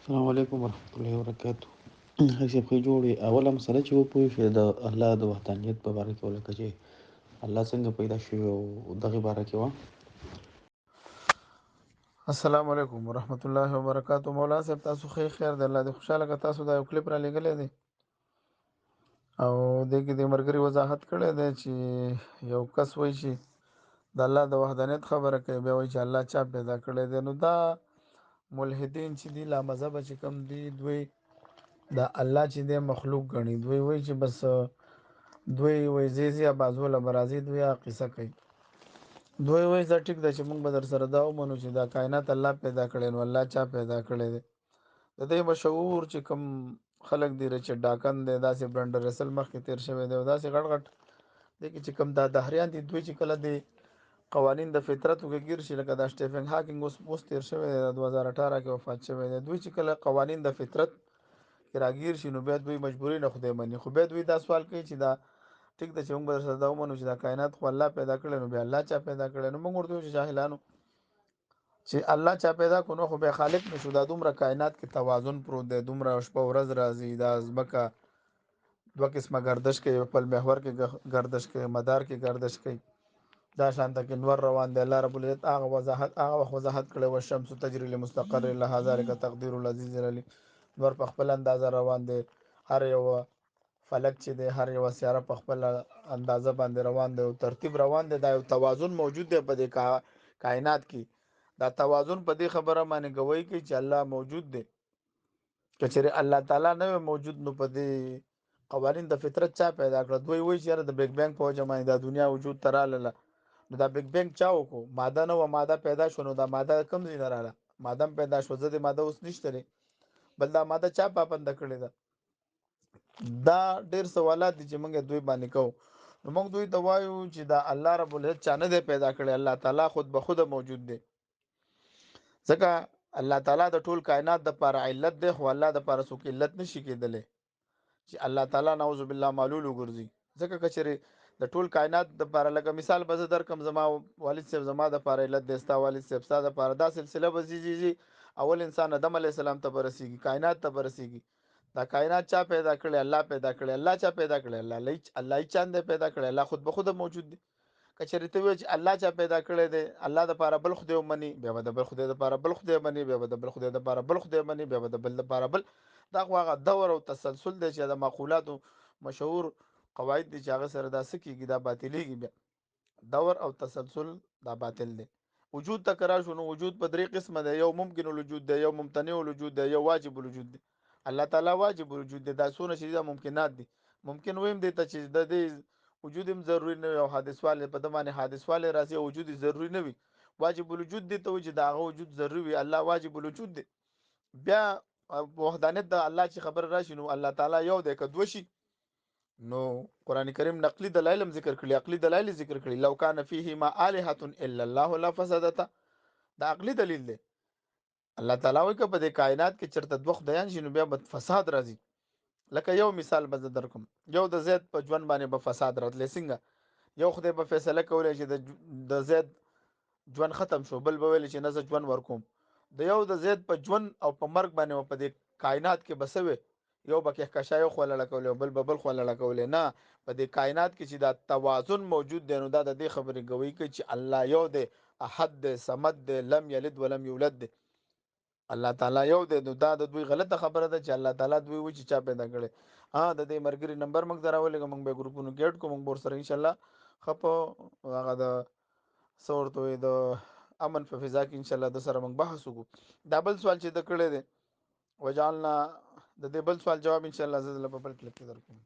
السلام علیکم ورحمۃ اللہ وبرکاتہ. حیثیت خې جوړې اوله مسله چې وپوه شي د الله د وحدانیت په باره کې ولکه چې الله څنګه پیدا شوی او دغه باره کې وه. السلام علیکم ورحمت الله وبرکاتہ. مولانا صاحب تاسو خیر دی، الله دې خوشاله کړه. تاسو دا یو کلیپ را لېږلی دی او دې کې د ملګري وضاحت کړی دی چې یو کس وایي چې د الله د وحدانیت خبره کوي، بیا وایي چې الله چا پیدا کړی دی. نو دا ملحدین چې دي، لا مذهبه چې کوم دي، دوی دا الله چې دی مخلوق ګڼي. دوی وایي چې بس دوی وایي زیزي بازوله برازي، دوی قصه کوي. دوی وایي دا ټیک ده چې موږ به در سره دا ومنو چې دا کائنات الله پیدا کړی، نو الله چا پیدا کړی دی. د دې مشهور چې کوم خلک دي، رچرډ ډاکن دی، داسې برنډ رسل مخکې تیر شوی دی، او داسې غټ غټ دی چې کوم دا دهریان دي، دوی چې کله د قوانین د فطرت کې ګیر شي، لکه دا سټیفن هاکینګ اوس تیر شوی دی، 2018 کې وفات شوی دی. دوی چې کله قوانین د فطرت کې راګیر شي، نو بیا دوی مجبوري نه خدای مني. خو بیا دوی دا سوال کوي چې دا ټیک ده چې موږ به سره دا ومنو چې دا کائنات خو الله پیدا کړی، نو بیا الله چا پیدا کړی؟ نو موږ ورته وایو چې جاهلانو چې الله چا پیدا کړو، نو خو بیا خالق نشو. دا دومره کائنات کې توازن پروت دی، دومره شپه ورځ راځي، دا ځمکه دوه قسمه گردش کوي، خپل محور کې گردش کوي، مدار کې گردش کوي، دا شانته کې نور روان دی. الله رب العزت هغه وضاحت کړی، والشمس تجري لمستقر لها ذلك تقدير العزيز العليم. نور په خپل اندازه روان دی، هر یو فلک چې دی، هر یو سیاره په خپل اندازه باندې روان دی او ترتیب روان دی. دا یو توازن موجود دی په دې کائنات کې. دا توازن په دې خبره باندې گواهی کوي چې الله موجود دی. که چېرې الله تعالی نه وي موجود، نو په دې قوانین د فطرت چا پیدا کړه؟ دوی وایي چې یاره د بیگ بینګ په وجه باندې دا دنیا وجود ته راغله. نو دا بیگ بینګ چا وکړو؟ ماده نه وه، ماده پیدا شوه. نو دا ماده کوم ځای نه راغله؟ ماده هم پیدا شوه، ضد ماده اوس نشته دی، بل دا ماده چا پابنده کړې ده؟ دا ډېر سوالات دي چې موږ دوی باندې کوو. نو موږ دوی ته وایو چې دا الله رب العزت چا نه دی پیدا کړی، الله تعالی خود به خود موجود دی. ځکه الله تعالی د ټول کائنات د پاره علت دی، خو الله د پاره څوک علت نشي کېدلی چې الله تعالی نعوذ بالله معلول وګرځي. ځکه که چېرې د ټول کائنات د پاره، لکه مثال به زه درکړم، زما والد صاحب زما د پاره علت دی، ستا والد صاحب ستا د پاره، دا سلسله به ځي اول انسان آدم علیه السلام ته به رسېږي، کائنات ته به رسېږي. دا کائنات چا پیدا کړی؟ الله پیدا کړی. الله چا پیدا کړی؟ الله هیڅ چا نه پیدا کړی، الله خود به خود موجود دی. که چېرې ته وایې چې الله چا پیدا کړی دی، الله دپاره بل خدای ومني، بیا به د بل خدای دپاره بل خدای مني، بیا به د بل خدای دپاره بل خدای مني، بیا به د بل دپاره بل. دا خو هغه دور او تسلسل دی چې د معقولاتو مشهور قواعد دي چې هغه سره دا څه کېږي، دا باطلېږي. بیا دور او تسلسل دا باطل دی. وجود ته که راشو، نو وجود په درې قسمه دی. یو ممکن الوجود دی، یو ممتنع الوجود دی، یو واجب الوجود دی. الله تعالی واجب الوجود دی. دا څونه چې دا ممکنات دي، ممکن ویم دی ته چې د دې وجود هم ضروري نه وي، او حادث والی په د باندې حادث والی راځي، او وجود ضروري نه وي. واجب الوجود دی ته وایي چې د هغه وجود ضروري وي، الله واجب الوجود دی. بیا وحدانیت د الله چې خبر راشي، نو الله تعالی یو دی که دوه شي، نو قرآن کریم نقلی دلایل هم ذکر کړي، عقلي دلایل ذکر کړي. لو کان فیهما آلهة الا الله لفسدتا. دا عقلي دلیل دی. الله تعالی وایي که په دې کائنات کې چېرته دوه خدایان شي، نو بیا به فساد راځي. لکه یو مثال به زه درکړم، یو د زید په ژوند باندې به فساد راتلی. څنګه؟ یو خدای به فیصله کولی چې د زید ژوند ختم شو، بل به ویل چې نه زه ژوند ورکوم. د یو د زید په ژوند او په مرګ باندې په دې کائنات کې به څه وي؟ یو به کهکشا یو خوا لړه کولی او بل به بل خوا لړه کولی. نه، په دې کائنات کې چې دا توازن موجود دی، نو دا د دې خبرې ګویي کوي چې الله یو دی، احد دی، صمد دی، لم یلد ولم یولد دی. الله تعالی یو دی. نو دا د دوی غلطه خبره ده چې الله تعالی دوی وایي چې چا پیدا کړی. د دې ملګري نمبر موږ ته راولېږه، موږ به یې ګروپونو کې اډ کړو، موږ به ورسره انشاءالله ښه په هغه د څه ورته وایي د امن په فضا کې انشاءالله د سره موږ بحث وکړو. دا بل سوال چې ده کړی دی وجعلنا، د دې بل سوال جواب انشاءالله زه دله په بل کلیپ کې درکوم.